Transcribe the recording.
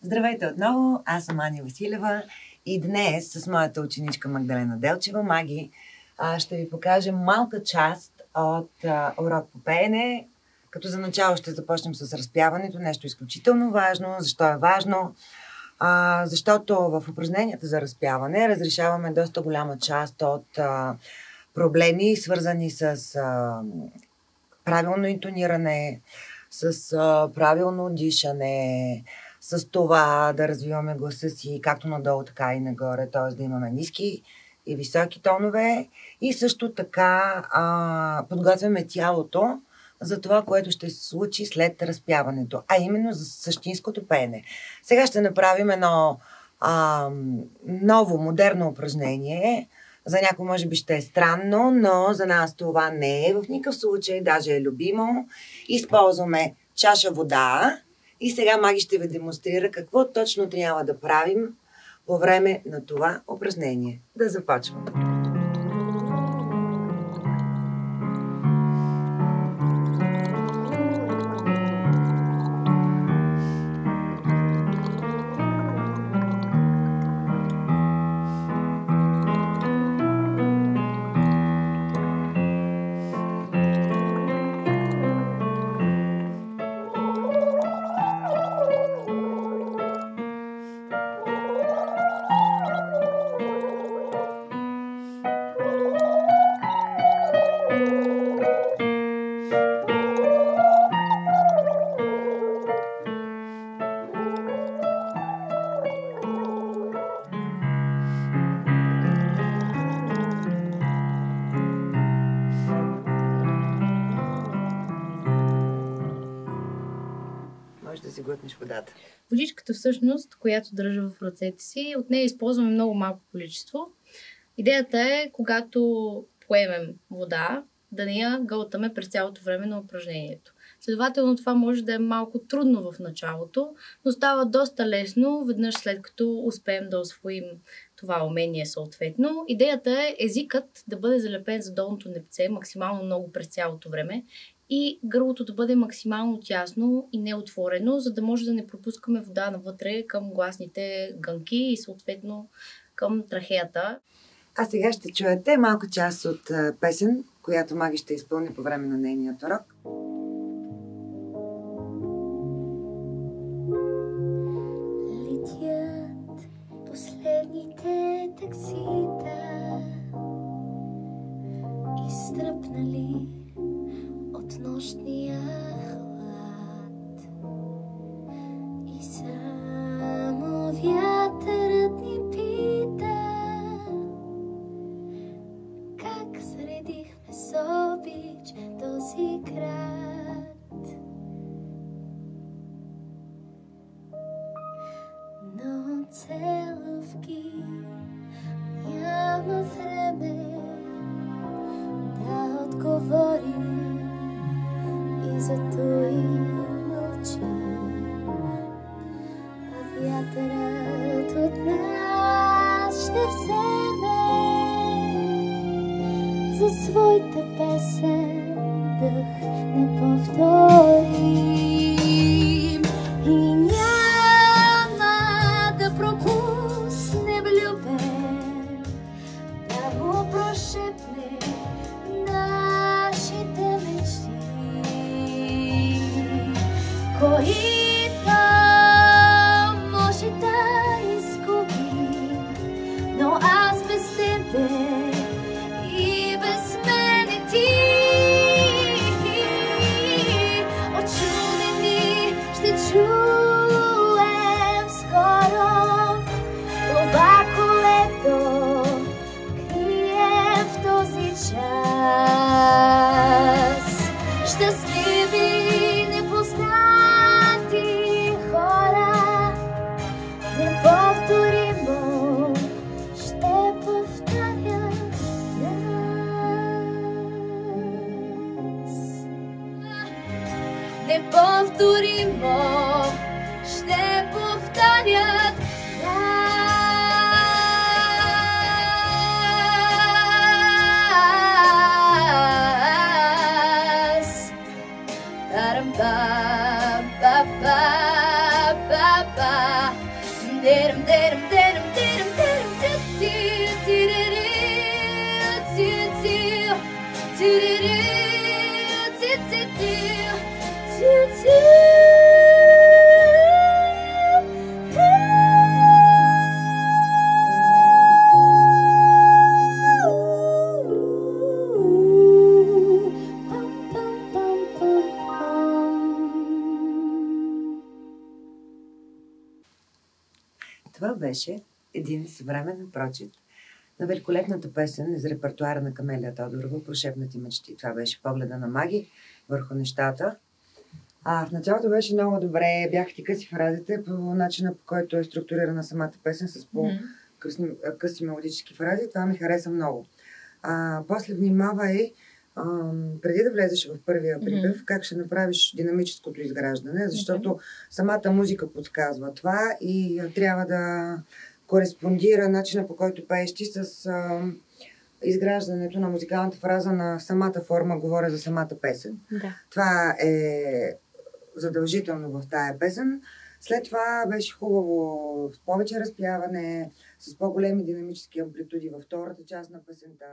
Здравейте отново, аз съм Ани Василева и днес с моята ученичка Магдалена Делчева, Маги, ще ви покажем малка част от урок по пеене, като за начало ще започнем с разпяването, нещо изключително важно. Защо е важно? Защото в упражненията за разпяване разрешаваме доста голяма част от проблеми, свързани с правилно интониране, с правилно дишане, с това да развиваме гласа си както надолу, така и нагоре, т.е. да имаме ниски и високи тонове и също така подготвяме тялото за това, което ще се случи след разпяването, а именно за същинското пеене. Сега ще направим едно ново, модерно упражнение. За някой може би ще е странно, но за нас това не е в никакъв случай, даже е любимо. Използваме чаша вода и сега Маги ще ви демонстрира какво точно трябва да правим по време на това упражнение. Да започваме. Да си глътнеш водата. Водичката всъщност, която държа в ръцете си, от нея използваме много малко количество. Идеята е, когато поемем вода, да не я гълтаме през цялото време на упражнението. Следователно това може да е малко трудно в началото, но става доста лесно, веднъж след като успеем да усвоим това умение съответно. Идеята е езикът да бъде залепен за долното непце максимално много през цялото време и гърлото да бъде максимално тясно и неотворено, за да може да не пропускаме вода навътре към гласните гънки и съответно към трахеята. А сега ще чуете малка част от песен, която Маги ще изпълни по време на нейният урок. Летят последните таксита, изтръпнали от нощния хлад и само вятърът ни пита как заредихме с обич този град. Но целувки няма време да отговорим и зато и мълчим, а вятърът от нас ще вземе за своята песен дъх неповторим и няма да пропусне влюбен да му прошепне нашите мечти, които може да изгубим, но аз без тебе и без мене ти. Очудени ще чуем скоро това, което крием в този час. Щастливи непознати хора, неповторимо ще повтарят нас. Неповторимо ще повтарят нас. Ba ba ba ba ba ba. Това беше един съвременен прочит на великолепната песен из репертуара на Камелия Тодорова "Прошепнати мечти". Това беше погледа на Маги върху нещата. В началото беше много добре, бяха ти къси фразите по начина, по който е структурирана самата песен с по-къси мелодически фрази. Това ми хареса много. После внимавай, преди да влезеш в първия припев, как ще направиш динамическото изграждане, защото самата музика подсказва това и трябва да кореспондира начина, по който пееш ти с изграждането на музикалната фраза на самата форма, говоря за самата песен. Да. Това е задължително в тая песен. След това беше хубаво с повече разпяване, с по-големи динамически амплитуди във втората част на песента.